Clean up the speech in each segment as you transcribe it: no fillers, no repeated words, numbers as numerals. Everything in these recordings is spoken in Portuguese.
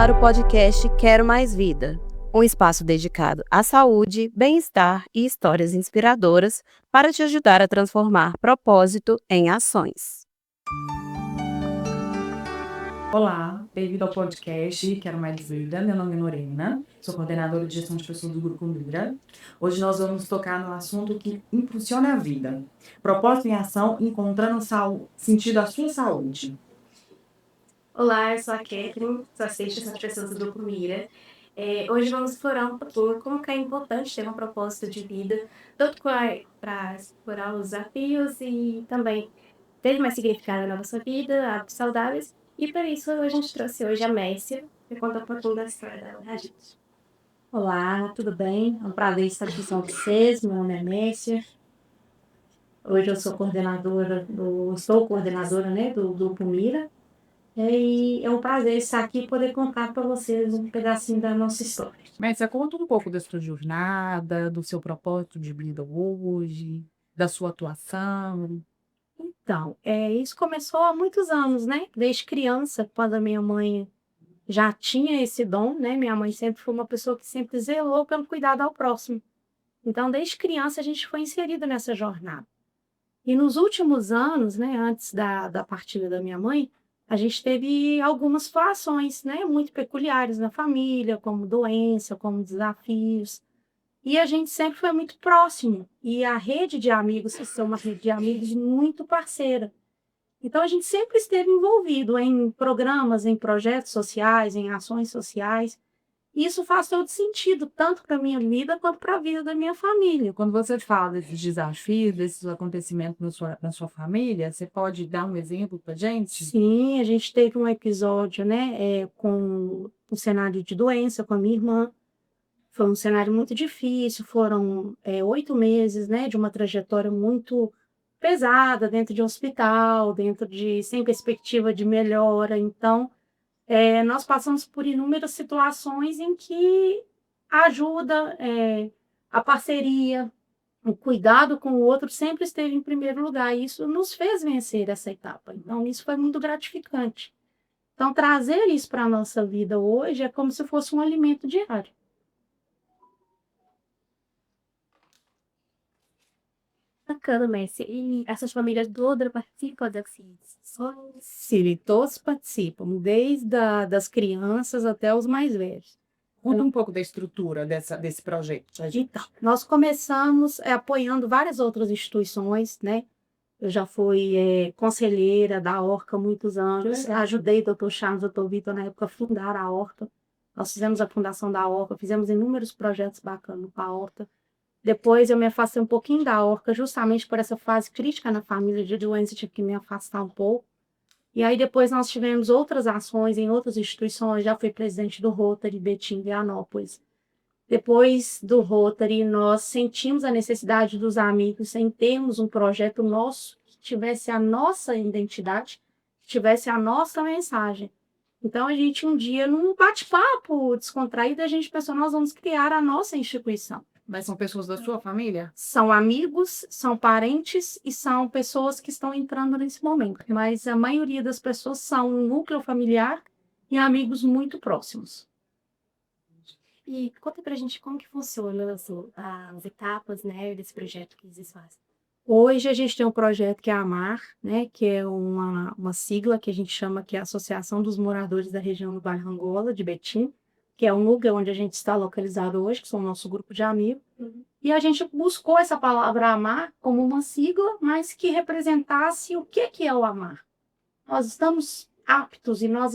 ar o podcast Quero Mais Vida, um espaço dedicado à saúde, bem-estar e histórias inspiradoras para te ajudar a transformar propósito em ações. Olá, bem-vindo ao podcast Quero Mais Vida. Meu nome é Lorena, sou coordenadora de gestão de pessoas do Grupo Mira. Hoje nós vamos tocar no assunto que impulsiona a vida. Propósito em ação, encontrando sentido à sua saúde. Olá, eu sou a Catherine, sou assistente de pessoas do Grupo Mira. Hoje vamos explorar um pouquinho como que é importante ter um propósito de vida, tanto para explorar os desafios e também ter mais significado na nossa vida, hábitos saudáveis. E para isso a gente trouxe hoje a Mércia, que conta um pouquinho da história dela, né, gente? Olá, tudo bem? É um prazer estar aqui com vocês. Meu nome é Mércia. Hoje eu sou estou coordenadora, né, do Grupo Mira. E é um prazer estar aqui e poder contar para vocês um pedacinho da nossa história. Mas você conta um pouco da sua jornada, do seu propósito de vida hoje, da sua atuação. Então, isso começou há muitos anos, né? Desde criança, quando a minha mãe já tinha esse dom, né? Minha mãe sempre foi uma pessoa que sempre zelou pelo cuidado ao próximo. Então, desde criança, a gente foi inserido nessa jornada. E nos últimos anos, né, antes da partida da minha mãe, a gente teve algumas situações, né, muito peculiares na família, como doença, como desafios. E a gente sempre foi muito próximo. E a rede de amigos, que são uma rede de amigos muito parceira. Então, a gente sempre esteve envolvido em programas, em projetos sociais, em ações sociais. E isso faz todo sentido, tanto para a minha vida quanto para a vida da minha família. Quando você fala desses desafios, desses acontecimentos na sua família, você pode dar um exemplo para gente? Sim, a gente teve um episódio, né, com um cenário de doença com a minha irmã. Foi um cenário muito difícil, foram 8 meses, né, de uma trajetória muito pesada dentro de um hospital, sem perspectiva de melhora. Então, nós passamos por inúmeras situações em que a ajuda, a parceria, o cuidado com o outro sempre esteve em primeiro lugar. E isso nos fez vencer essa etapa. Então, isso foi muito gratificante. Então, trazer isso para a nossa vida hoje é como se fosse um alimento diário. Bacana, Mércia. E essas famílias todas participam dessas ações? Sim, todos participam, das crianças até os mais velhos. Conta um pouco da estrutura desse projeto. Então, nós começamos apoiando várias outras instituições, né? Eu já fui conselheira da Orca há muitos anos, ajudei o Dr. Charles e o Dr. Vitor na época a fundar a Horta. Nós fizemos a fundação da Orca, fizemos inúmeros projetos bacanas com a Horta. Depois eu me afastei um pouquinho da Orca, justamente por essa fase crítica na família de doença, tive que me afastar um pouco. E aí depois nós tivemos outras ações em outras instituições, já fui presidente do Rotary Betim Vianópolis. Depois do Rotary, nós sentimos a necessidade dos amigos em termos um projeto nosso que tivesse a nossa identidade, que tivesse a nossa mensagem. Então, a gente um dia, num bate-papo descontraído, a gente pensou, nós vamos criar a nossa instituição. Mas são pessoas da sua família? São amigos, são parentes e são pessoas que estão entrando nesse momento. Mas a maioria das pessoas são um núcleo familiar e amigos muito próximos. E conta pra gente como que funciona assim, as etapas, né, desse projeto que vocês fazem. Hoje a gente tem um projeto que é a AMAR, né, que é uma sigla que a gente chama que é a Associação dos Moradores da Região do Bairro Angola, de Betim, que é um lugar onde a gente está localizado hoje, que são o nosso grupo de amigos. E a gente buscou essa palavra AMAR como uma sigla, mas que representasse o que é o AMAR. Nós estamos aptos e nós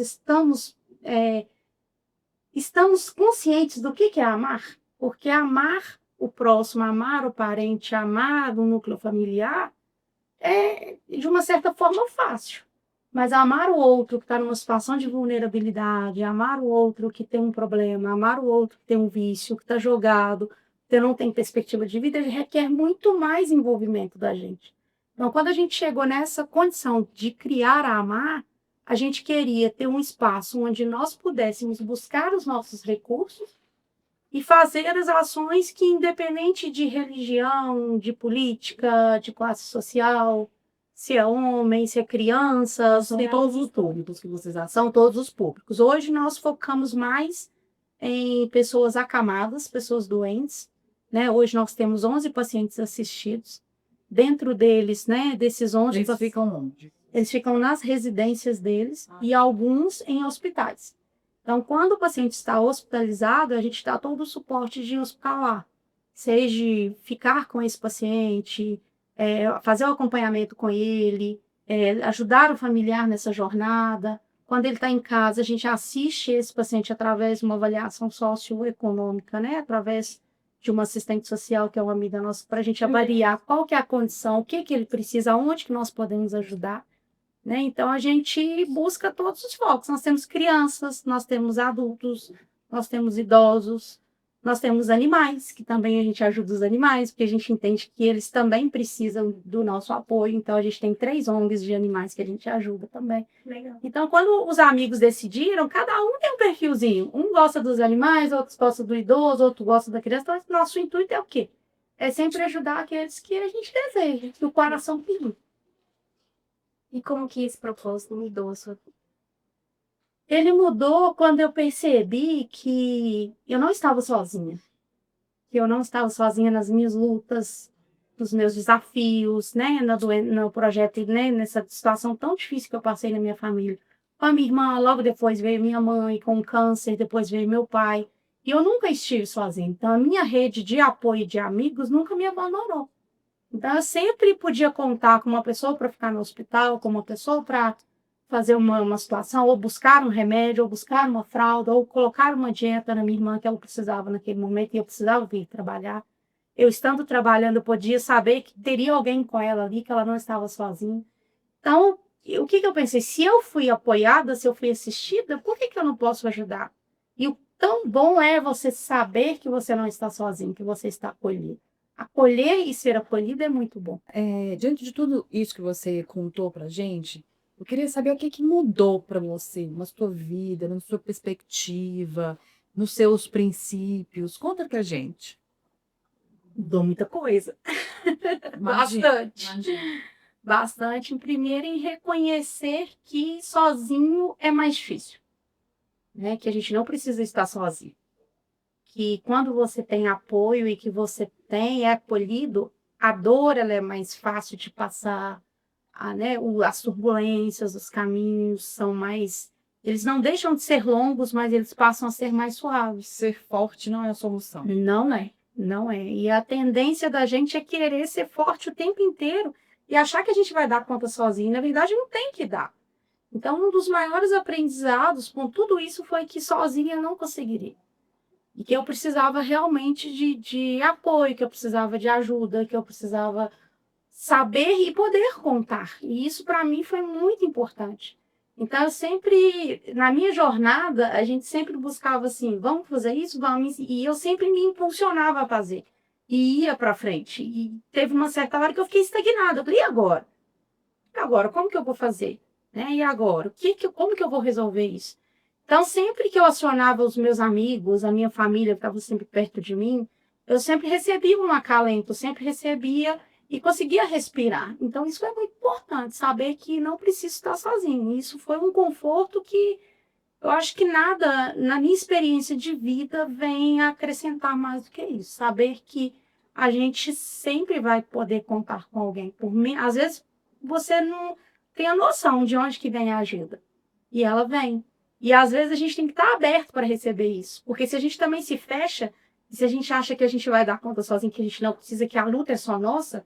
estamos conscientes do que é amar, porque amar o próximo, amar o parente, amar o núcleo familiar é, de uma certa forma, fácil. Mas amar o outro que está numa situação de vulnerabilidade, amar o outro que tem um problema, amar o outro que tem um vício, que está jogado, que não tem perspectiva de vida, ele requer muito mais envolvimento da gente. Então, quando a gente chegou nessa condição de criar a Amar, a gente queria ter um espaço onde nós pudéssemos buscar os nossos recursos e fazer as ações que, independente de religião, de política, de classe social, Se é homem, se é criança, São se todos os públicos que vocês são todos os públicos. Hoje nós focamos mais em pessoas acamadas, pessoas doentes, né? Hoje nós temos 11 pacientes assistidos. Dentro deles, né, desses 11, Eles ficam onde? eles ficam nas residências deles e alguns em hospitais. Então, quando o paciente está hospitalizado, a gente dá todo o suporte de hospitalar, seja ficar com esse paciente, fazer o acompanhamento com ele, ajudar o familiar nessa jornada. Quando ele está em casa, a gente assiste esse paciente através de uma avaliação socioeconômica, né? Através de uma assistente social, que é uma amiga nossa, para a gente avaliar qual que é a condição, o que que ele precisa, onde que nós podemos ajudar. Né? Então, a gente busca todos os focos. Nós temos crianças, nós temos adultos, nós temos idosos, nós temos animais, que também a gente ajuda os animais, porque a gente entende que eles também precisam do nosso apoio. Então, a gente tem 3 ONGs de animais que a gente ajuda também. Legal. Então, quando os amigos decidiram, cada um tem um perfilzinho. Um gosta dos animais, outros gosta do idoso, outro gosta da criança. Então, nosso intuito é o quê? É sempre ajudar aqueles que a gente deseja, que o coração pediu. E como que esse propósito mudou a sua vida? Ele mudou quando eu percebi que eu não estava sozinha. Que eu não estava sozinha nas minhas lutas, nos meus desafios, né? No projeto, né? Nessa situação tão difícil que eu passei na minha família. Com a minha irmã, logo depois veio minha mãe com câncer, depois veio meu pai. E eu nunca estive sozinha. Então, a minha rede de apoio de amigos nunca me abandonou. Então, eu sempre podia contar com uma pessoa para ficar no hospital, com uma pessoa para fazer uma situação, ou buscar um remédio, ou buscar uma fralda, ou colocar uma dieta na minha irmã que ela precisava naquele momento e eu precisava vir trabalhar. Eu estando trabalhando, eu podia saber que teria alguém com ela ali, que ela não estava sozinha. Então, o que eu pensei? Se eu fui apoiada, se eu fui assistida, por que eu não posso ajudar? E o tão bom é você saber que você não está sozinho, que você está acolhido. Acolher e ser acolhido é muito bom. Diante de tudo isso que você contou pra gente, eu queria saber o que mudou pra você na sua vida, na sua perspectiva, nos seus princípios. Conta pra gente. Mudou muita coisa. Bastante. Bastante. Primeiro, em reconhecer que sozinho é mais difícil. Né? Que a gente não precisa estar sozinho. Que quando você tem apoio e que você é acolhido, a dor ela é mais fácil de passar, né? As turbulências, os caminhos são mais... Eles não deixam de ser longos, mas eles passam a ser mais suaves. Ser forte não é a solução. Não é, não é. E a tendência da gente é querer ser forte o tempo inteiro e achar que a gente vai dar conta sozinho. Na verdade, não tem que dar. Então, um dos maiores aprendizados com tudo isso foi que sozinha eu não conseguiria. E que eu precisava realmente de apoio, que eu precisava de ajuda, que eu precisava saber e poder contar. E isso, para mim, foi muito importante. Então, eu sempre, na minha jornada, a gente sempre buscava assim, vamos fazer isso, vamos. E eu sempre me impulsionava a fazer. E ia para frente. E teve uma certa hora que eu fiquei estagnada. Eu falei, e agora? E agora, como que eu vou fazer? Né? E agora? Como que eu vou resolver isso? Então, sempre que eu acionava os meus amigos, a minha família que estava sempre perto de mim, eu sempre recebia um acalento, sempre recebia e conseguia respirar. Então, isso é muito importante, saber que não preciso estar sozinho. Isso foi um conforto que eu acho que nada, na minha experiência de vida, vem acrescentar mais do que isso. Saber que a gente sempre vai poder contar com alguém. Às vezes, você não tem a noção de onde que vem a ajuda. E ela vem. E às vezes a gente tem que estar aberto para receber isso. Porque se a gente também se fecha, se a gente acha que a gente vai dar conta sozinho, que a gente não precisa, que a luta é só nossa,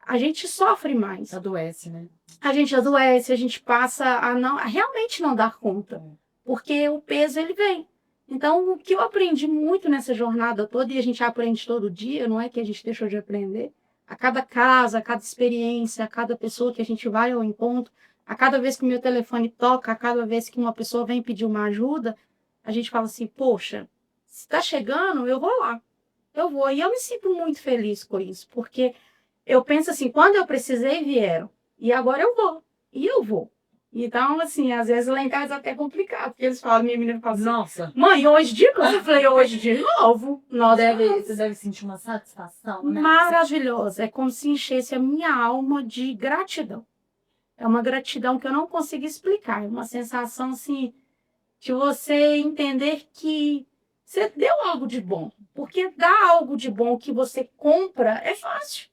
a gente sofre mais. Adoece, né? A gente adoece, a gente passa a realmente não dar conta. Porque o peso, ele vem. Então, o que eu aprendi muito nessa jornada toda, e a gente aprende todo dia, não é que a gente deixou de aprender, a cada caso, a cada experiência, a cada pessoa que a gente vai ao encontro, a cada vez que o meu telefone toca, a cada vez que uma pessoa vem pedir uma ajuda, a gente fala assim, poxa, se está chegando, eu vou lá. Eu vou. E eu me sinto muito feliz com isso, porque eu penso assim, quando eu precisei, vieram. E agora eu vou. E eu vou. Então, assim, às vezes lá em casa é até complicado, porque eles falam, minha menina fala assim, nossa, mãe, hoje de novo. Eu falei, hoje de novo. Você deve sentir uma satisfação, né? Maravilhosa. É como se enchesse a minha alma de gratidão. É uma gratidão que eu não consigo explicar. É uma sensação, assim, de você entender que você deu algo de bom. Porque dar algo de bom que você compra é fácil,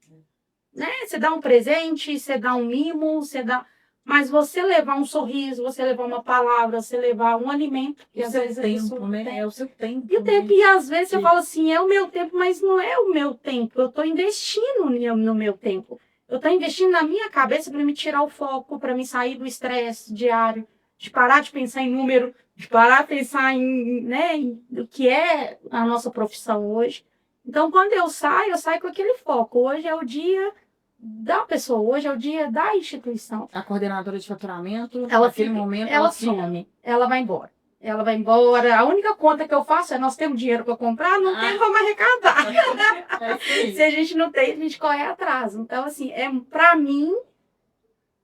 né? Você dá um presente, você dá um mimo, você dá... Mas você levar um sorriso, você levar uma palavra, você levar um alimento, que E o às seu vezes a tempo, pessoa né? tem. É o seu tempo. E o tempo, né? e às vezes eu Sim. falo assim, é o meu tempo, mas não é o meu tempo. Eu estou investindo no meu tempo. Eu estou investindo na minha cabeça para me tirar o foco, para me sair do estresse diário, de parar de pensar em número, de parar de pensar em o que é a nossa profissão hoje. Então, quando eu saio com aquele foco. Hoje é o dia da pessoa, hoje é o dia da instituição. A coordenadora de faturamento, Ela naquele fica, momento, ela fica- some, ela vai embora. Ela vai embora. A única conta que eu faço é nós temos dinheiro para comprar, não temos, vamos arrecadar. É isso aí. Se a gente não tem, a gente corre atrás. Então, assim, para mim,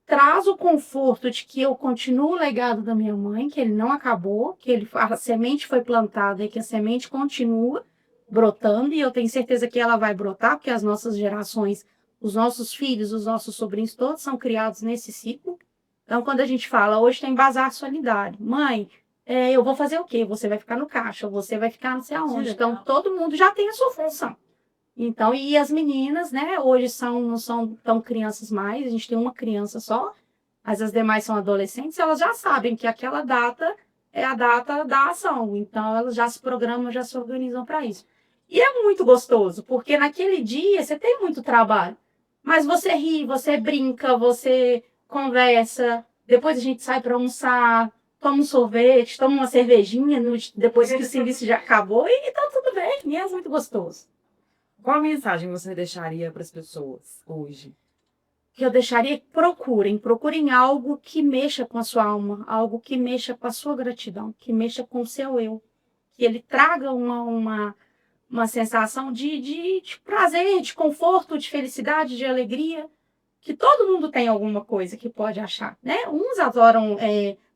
traz o conforto de que eu continuo o legado da minha mãe, que ele não acabou, que a semente foi plantada e que a semente continua brotando, e eu tenho certeza que ela vai brotar, porque as nossas gerações, os nossos filhos, os nossos sobrinhos, todos são criados nesse ciclo. Então, quando a gente fala, hoje tem bazar solidário. Mãe, eu vou fazer o quê? Você vai ficar no caixa, você vai ficar não sei aonde. Então, todo mundo já tem a sua função. Então, e as meninas, né, hoje não são tão crianças mais, a gente tem uma criança só, mas as demais são adolescentes, elas já sabem que aquela data é a data da ação. Então, elas já se programam, já se organizam para isso. E é muito gostoso, porque naquele dia você tem muito trabalho, mas você ri, você brinca, você conversa, depois a gente sai para almoçar, toma um sorvete, toma uma cervejinha depois que o serviço já acabou e tá tudo bem, e é muito gostoso. Qual a mensagem você deixaria para as pessoas hoje? Que eu deixaria que procurem algo que mexa com a sua alma, algo que mexa com a sua gratidão, que mexa com o seu eu, que ele traga uma sensação de prazer, de conforto, de felicidade, de alegria, que todo mundo tem alguma coisa que pode achar, né? Uns adoram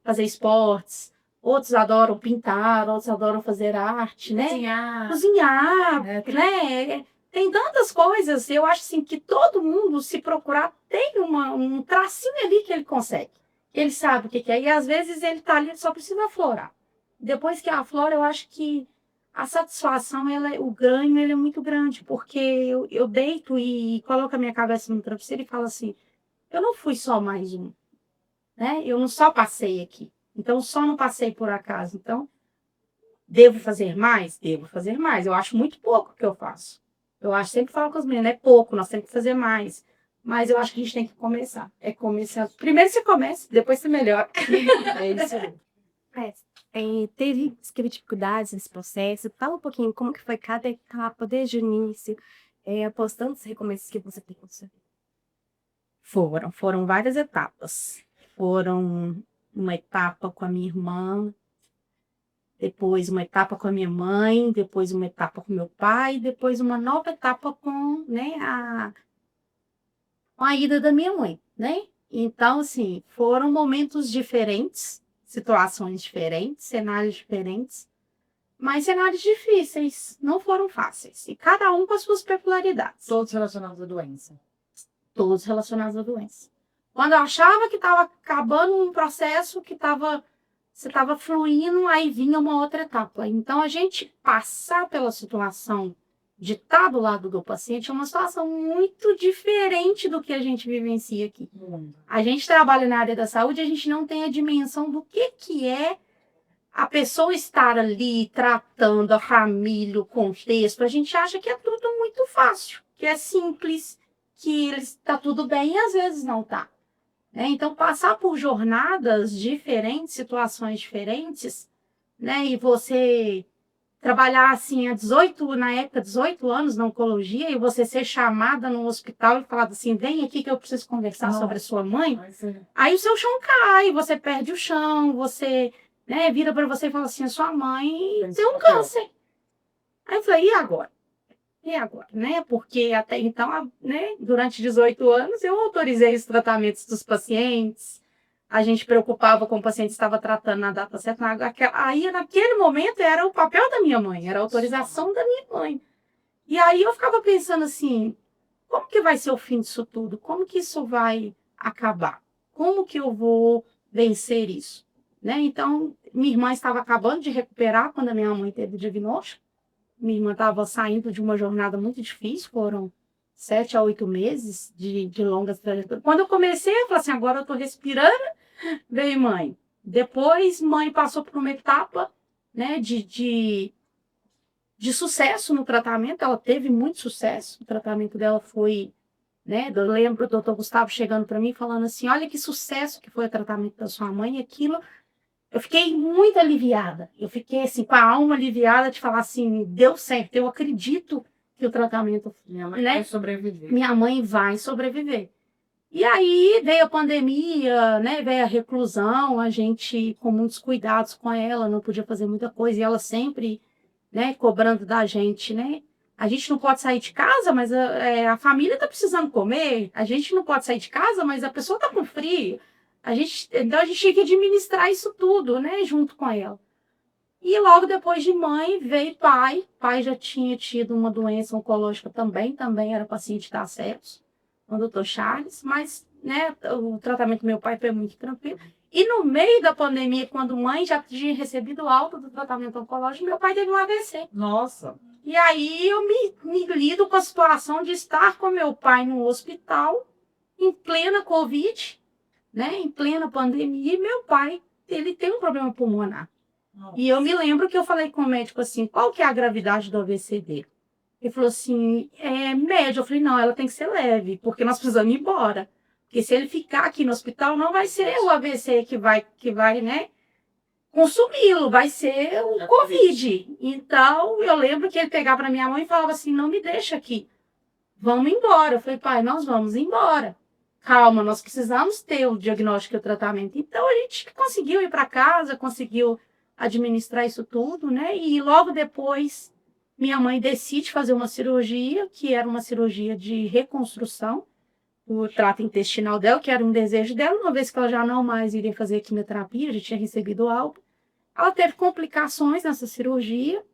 fazer esportes, outros adoram pintar, outros adoram fazer arte, né? Cozinhar, né? Tem tantas coisas, eu acho assim, que todo mundo, se procurar, tem um tracinho ali que ele consegue. Ele sabe o que é, e às vezes ele tá ali, só precisa aflorar. Depois que aflora, eu acho que a satisfação, o ganho, ele é muito grande, porque eu deito e coloco a minha cabeça no travesseiro e falo assim, eu não fui só mais um, né? Eu não só passei aqui, então só não passei por acaso. Então, devo fazer mais? Devo fazer mais. Eu acho muito pouco o que eu faço. Sempre falo com as meninas, é pouco, nós temos que fazer mais. Mas eu acho que a gente tem que começar. É começar. Primeiro você começa, depois você melhora. É isso aí. Teve dificuldades nesse processo? Fala um pouquinho como que foi cada etapa, desde o início, apostando os recomeços que você tem com você. Foram várias etapas. Foram uma etapa com a minha irmã, depois uma etapa com a minha mãe, depois uma etapa com meu pai, depois uma nova etapa com, né, com a ida da minha mãe, né? Então, assim, foram momentos diferentes, situações diferentes, cenários diferentes, mas cenários difíceis, não foram fáceis. E cada um com as suas peculiaridades. Todos relacionados à doença. Todos relacionados à doença. Quando eu achava que estava acabando um processo, você estava fluindo, aí vinha uma outra etapa. Então, a gente passar pela situação de estar do lado do paciente é uma situação muito diferente do que a gente vivencia aqui. A gente trabalha na área da saúde, a gente não tem a dimensão do que é a pessoa estar ali tratando a família, o contexto. A gente acha que é tudo muito fácil, que é simples, que está tudo bem e às vezes não está. Então, passar por jornadas diferentes, situações diferentes, né? E você trabalhar assim na época, 18 anos na oncologia, e você ser chamada no hospital e falar assim, vem aqui que eu preciso conversar sobre a sua mãe. Aí o seu chão cai, você perde o chão, você, né, vira para você e fala assim, a sua mãe tem um câncer. Aí eu falei, e agora? E agora, né? Porque até então, né, durante 18 anos, eu autorizei os tratamentos dos pacientes, a gente preocupava com o paciente que estava tratando na data certa. Aí, naquele momento, era o papel da minha mãe, era a autorização da minha mãe. E aí eu ficava pensando assim, como que vai ser o fim disso tudo? Como que isso vai acabar? como que eu vou vencer isso? Né? Então, minha irmã estava acabando de recuperar quando a minha mãe teve o diagnóstico. Minha irmã estava saindo de uma jornada muito difícil, foram 7 a 8 meses de longas trajetórias. Quando eu comecei, eu falei assim, agora eu estou respirando, veio mãe. Depois, mãe passou por uma etapa, né, de sucesso no tratamento, ela teve muito sucesso, o tratamento dela foi, né, eu lembro do Dr. Gustavo chegando para mim e falando assim, olha que sucesso que foi o tratamento da sua mãe, e aquilo, eu fiquei muito aliviada, eu fiquei assim, com a alma aliviada de falar assim, deu certo, eu acredito que o tratamento, Minha mãe né, vai sobreviver. minha mãe vai sobreviver. E aí veio a pandemia, né, veio a reclusão, a gente com muitos cuidados com ela, não podia fazer muita coisa, e ela sempre, né, cobrando da gente, né? A gente não pode sair de casa, mas a família está precisando comer. A gente não pode sair de casa, mas a pessoa está com frio. Então a gente tinha que administrar isso tudo, né, junto com ela. E logo depois de mãe veio pai. Pai já tinha tido uma doença oncológica também era paciente da sepsis, com o Dr. Charles, mas, né, o tratamento do meu pai foi muito tranquilo. E no meio da pandemia, quando mãe já tinha recebido alta do tratamento oncológico, meu pai teve um AVC. Nossa. E aí eu me lido com a situação de estar com meu pai no hospital, em plena Covid, né, em plena pandemia, e meu pai, ele tem um problema pulmonar. Nossa. E eu me lembro que eu falei com o médico assim, qual que é a gravidade do AVC dele? Ele falou assim, é médio. Eu falei, não, ela tem que ser leve, porque nós precisamos ir embora. Porque se ele ficar aqui no hospital, não vai ser o AVC que vai, né, consumi-lo, vai ser o Covid. Então, eu lembro que ele pegava para minha mãe e falava assim, não me deixa aqui, vamos embora. Eu falei, pai, nós vamos embora. Calma, nós precisamos ter o diagnóstico e o tratamento. Então, a gente conseguiu ir para casa, conseguiu administrar isso tudo, né? E logo depois, minha mãe decide fazer uma cirurgia, que era uma cirurgia de reconstrução do trato intestinal dela, que era um desejo dela, uma vez que ela já não mais iria fazer quimioterapia, já tinha recebido alta. Ela teve complicações nessa cirurgia,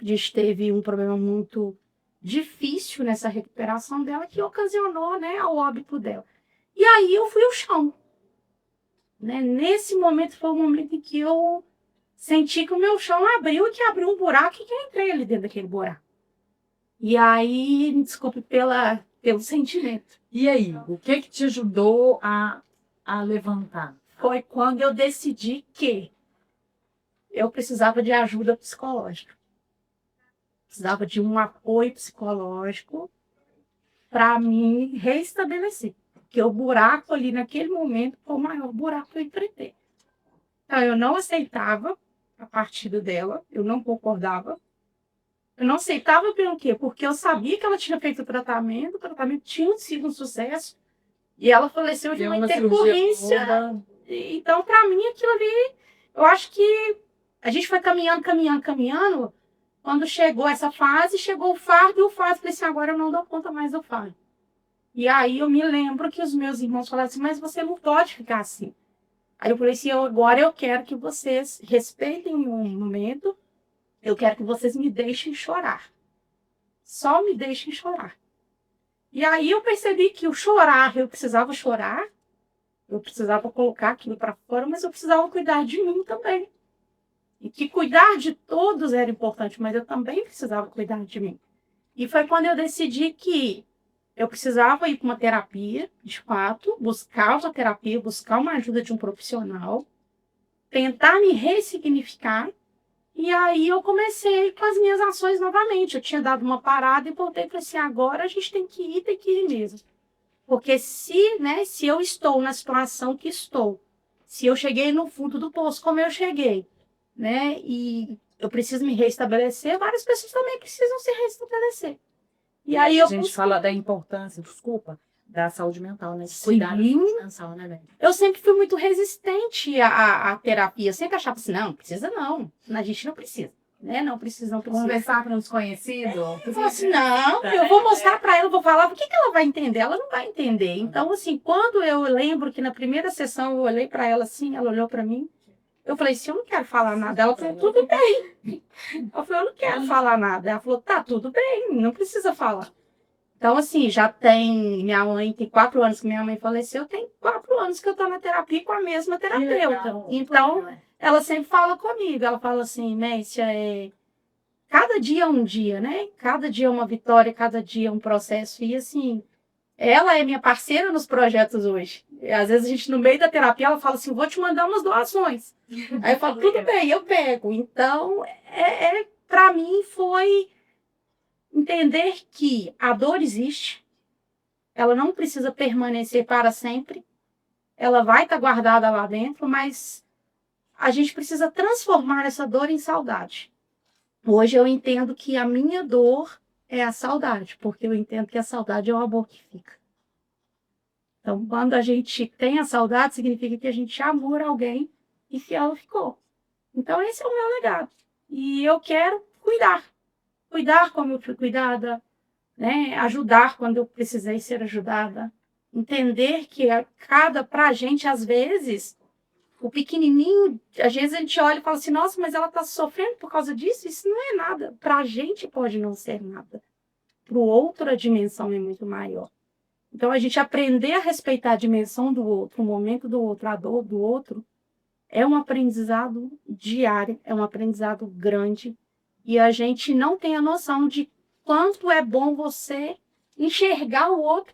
a gente teve um problema muito difícil nessa recuperação dela, que ocasionou, né, o óbito dela. E aí eu fui ao chão. Né? Nesse momento foi o momento em que eu senti que o meu chão abriu e que abriu um buraco e que eu entrei ali dentro daquele buraco. E aí, me desculpe pelo sentimento. E aí, o que te ajudou a levantar? Foi quando eu decidi que eu precisava de ajuda psicológica. Precisava de um apoio psicológico para me reestabelecer. Porque o buraco ali naquele momento foi o maior buraco que eu enfrentei. Então, eu não aceitava a partida dela, eu não concordava. Eu não aceitava pelo quê? Porque eu sabia que ela tinha feito o tratamento tinha sido um sucesso, e ela faleceu de uma intercorrência. Então, para mim, aquilo ali, eu acho que a gente foi caminhando. Quando chegou essa fase, chegou o fardo, e o fardo, falei assim, agora eu não dou conta mais do fardo. E aí eu me lembro que os meus irmãos falaram assim, mas você não pode ficar assim. Aí eu falei assim, agora eu quero que vocês respeitem o momento, eu quero que vocês me deixem chorar. Só me deixem chorar. E aí eu percebi que o chorar, eu precisava chorar, eu precisava colocar aquilo para fora, mas eu precisava cuidar de mim também. E que cuidar de todos era importante, mas eu também precisava cuidar de mim. E foi quando eu decidi que eu precisava ir para uma terapia, de fato, buscar uma terapia, buscar uma ajuda de um profissional, tentar me ressignificar. E aí eu comecei com as minhas ações novamente. Eu tinha dado uma parada e voltei e falei assim, agora a gente tem que ir mesmo. Porque se eu estou na situação que estou, se eu cheguei no fundo do poço como eu cheguei, né, e eu preciso me restabelecer, várias pessoas também precisam se restabelecer. E aí a gente fala da importância, da saúde mental, né? De cuidar da saúde mental, né, velho? Eu sempre fui muito resistente à terapia. Eu sempre achava assim, não precisa não. A gente não precisa. Né? Não precisa. Conversar com um desconhecido? Eu falei assim, não, eu vou mostrar para ela, vou falar, o que ela vai entender? Ela não vai entender. Então, assim, quando eu lembro que na primeira sessão eu olhei para ela assim, ela olhou para mim, eu falei assim, eu não quero falar nada. Ela falou, tudo bem. Eu falei, eu não quero falar nada. Ela falou, tá, tudo bem, não precisa falar. Então, assim, já tem... Minha mãe tem 4 anos que minha mãe faleceu, tem 4 anos que eu tô na terapia com a mesma terapeuta. Então, ela sempre fala comigo, ela fala assim, Mécia, cada dia é um dia, né? Cada dia é uma vitória, cada dia é um processo. E, assim, ela é minha parceira nos projetos hoje. E, às vezes, a gente, no meio da terapia, ela fala assim, vou te mandar umas doações. Aí eu falo, tudo bem, eu pego. Então, para mim, foi entender que a dor existe, ela não precisa permanecer para sempre, ela vai estar guardada lá dentro, mas a gente precisa transformar essa dor em saudade. Hoje eu entendo que a minha dor é a saudade, porque eu entendo que a saudade é o amor que fica. Então, quando a gente tem a saudade, significa que a gente amou alguém e que ela ficou. Então, esse é o meu legado. E eu quero cuidar. Cuidar como eu fui cuidada, né? Ajudar quando eu precisei ser ajudada. Entender que pra gente, às vezes, o pequenininho, às vezes a gente olha e fala assim, nossa, mas ela está sofrendo por causa disso? Isso não é nada. Para a gente pode não ser nada. Para o outro, a dimensão é muito maior. Então, a gente aprender a respeitar a dimensão do outro, o momento do outro, a dor do outro, é um aprendizado diário, é um aprendizado grande. E a gente não tem a noção de quanto é bom você enxergar o outro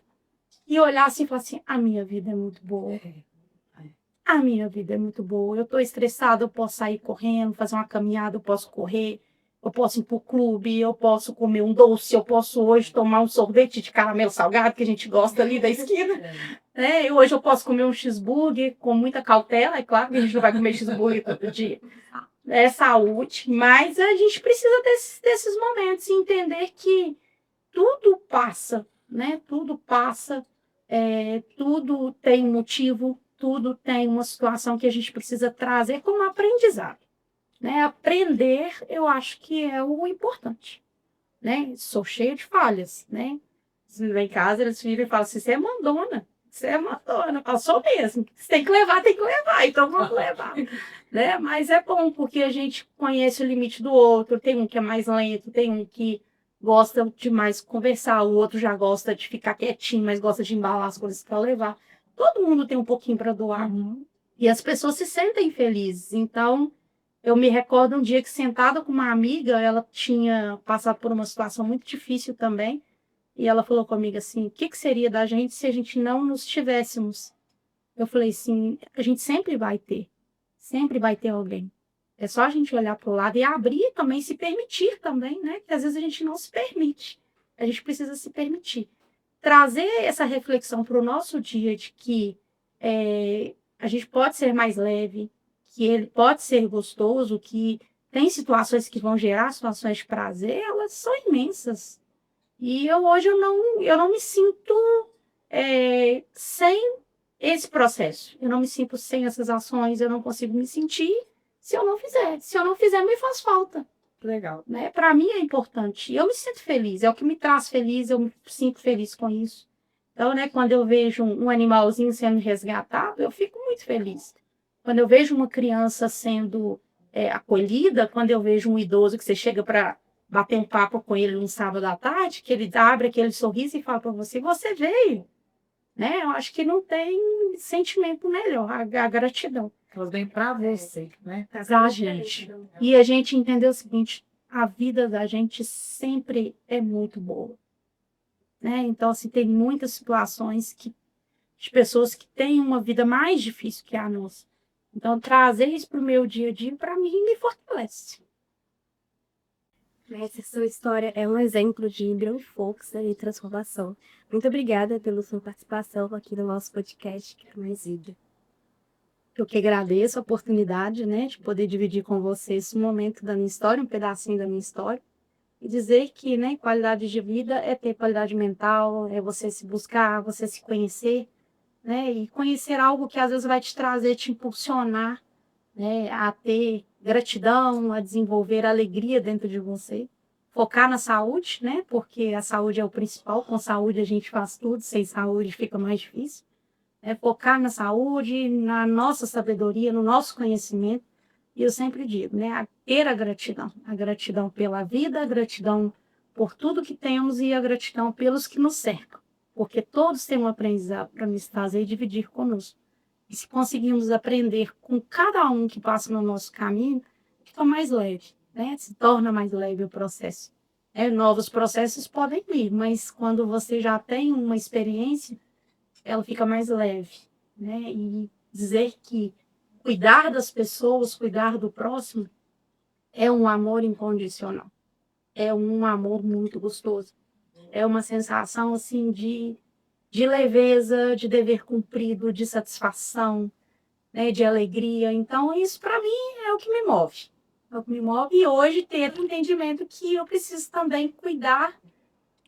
e olhar assim e falar assim, a minha vida é muito boa. A minha vida é muito boa. Eu estou estressada, eu posso sair correndo, fazer uma caminhada, eu posso correr, eu posso ir para o clube, eu posso comer um doce, eu posso hoje tomar um sorvete de caramelo salgado, que a gente gosta ali da esquina. E hoje eu posso comer um cheeseburger com muita cautela, é claro que a gente não vai comer cheeseburger todo dia. É saúde, mas a gente precisa desses momentos e entender que tudo passa, né? Tudo passa, tudo tem um motivo, tudo tem uma situação que a gente precisa trazer como aprendizado. Né? Aprender, eu acho que é o importante. Né? Sou cheia de falhas. Né? Lá em casa, eles viram e falam assim, você é mandona. Você é mandona. Eu sou mesmo. Você tem que levar, então vamos levar. Né? Mas é bom, porque a gente conhece o limite do outro. Tem um que é mais lento, tem um que gosta de mais conversar, o outro já gosta de ficar quietinho, mas gosta de embalar as coisas para levar. Todo mundo tem um pouquinho para doar. E as pessoas se sentem felizes. Então, eu me recordo um dia que, sentada com uma amiga, ela tinha passado por uma situação muito difícil também. E ela falou comigo assim, o que seria da gente se a gente não nos tivéssemos? Eu falei assim, a gente sempre vai ter alguém. É só a gente olhar para o lado e abrir também, se permitir também, né? Que às vezes a gente não se permite. A gente precisa se permitir. Trazer essa reflexão para o nosso dia de que a gente pode ser mais leve, que ele pode ser gostoso, que tem situações que vão gerar situações de prazer, elas são imensas. E hoje eu não me sinto sem esse processo. Eu não me sinto sem essas ações, eu não consigo me sentir se eu não fizer. Se eu não fizer, me faz falta. Legal. Né? Para mim é importante. Eu me sinto feliz, é o que me traz feliz, eu me sinto feliz com isso. Então, né, quando eu vejo um animalzinho sendo resgatado, eu fico muito feliz. Quando eu vejo uma criança sendo acolhida, quando eu vejo um idoso que você chega para bater um papo com ele num sábado à tarde, que ele abre aquele sorriso e fala para você, você veio. Né? Eu acho que não tem sentimento melhor, a gratidão. Elas vêm para você, né? Pra gente. E a gente entendeu o seguinte, a vida da gente sempre é muito boa. Né? Então, assim, tem muitas situações de pessoas que têm uma vida mais difícil que a nossa. Então, trazer isso para o meu dia a dia, para mim, me fortalece. Essa sua história é um exemplo de grande força e transformação. Muito obrigada pela sua participação aqui no nosso podcast, que é mais vida. Eu que agradeço a oportunidade, né, de poder dividir com vocês esse momento da minha história, um pedacinho da minha história, e dizer que, né, qualidade de vida é ter qualidade mental, é você se buscar, você se conhecer, né, e conhecer algo que às vezes vai te trazer, te impulsionar, né, a ter gratidão, a desenvolver alegria dentro de você. Focar na saúde, né, porque a saúde é o principal, com saúde a gente faz tudo, sem saúde fica mais difícil. Focar na saúde, na nossa sabedoria, no nosso conhecimento. E eu sempre digo, né, ter a gratidão pela vida, a gratidão por tudo que temos e a gratidão pelos que nos cercam, porque todos têm um aprendizado para nos fazer e dividir conosco. E se conseguirmos aprender com cada um que passa no nosso caminho, fica mais leve, né? Se torna mais leve o processo. Novos processos podem vir, mas quando você já tem uma experiência, ela fica mais leve, né? E dizer que cuidar das pessoas, cuidar do próximo, é um amor incondicional. É um amor muito gostoso. É uma sensação, assim, de leveza, de dever cumprido, de satisfação, né? De alegria. Então, isso, para mim, é o que me move. É o que me move. E hoje, ter o entendimento que eu preciso também cuidar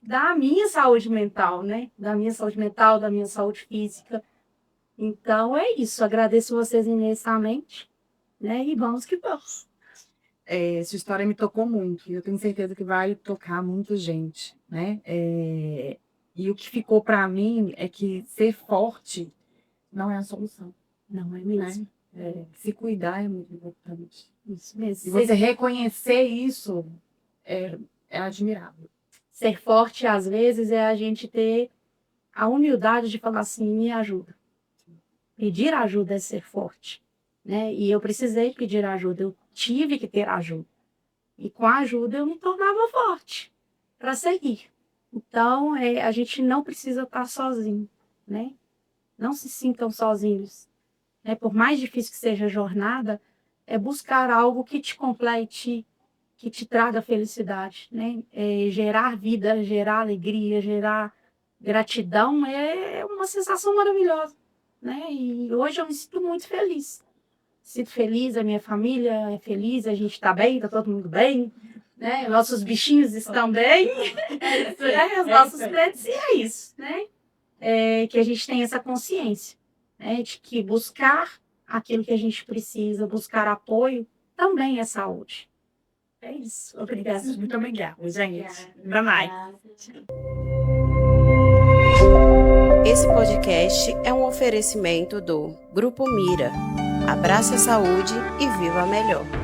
da minha saúde mental, né? Da minha saúde mental, da minha saúde física. Então, é isso. Agradeço vocês imensamente, né? E vamos que vamos. Essa história me tocou muito, e eu tenho certeza que vai tocar muita gente, né? E o que ficou para mim é que ser forte não é a solução, Não é né? mesmo? Se cuidar é muito importante. Isso mesmo. E você reconhecer isso é admirável. Ser forte, às vezes, é a gente ter a humildade de falar assim, me ajuda. Pedir ajuda é ser forte, né? E eu precisei pedir ajuda, eu tive que ter ajuda. E com a ajuda eu me tornava forte para seguir. Então, a gente não precisa estar sozinho, né? Não se sintam sozinhos, né? Por mais difícil que seja a jornada, é buscar algo que te complete, que te traga felicidade, né? Gerar vida, gerar alegria, gerar gratidão é uma sensação maravilhosa, né? E hoje eu me sinto muito feliz. Sinto feliz, a minha família é feliz, a gente está bem, está todo mundo bem, né? Nossos bichinhos estão bem, né? Os nossos pets, e é isso, né? Que a gente tem essa consciência, né? De que buscar aquilo que a gente precisa, buscar apoio, também é saúde. É isso. Obrigada. Muito obrigada, gente. Até mais. Esse podcast é um oferecimento do Grupo Mira. Abraça a saúde e viva melhor.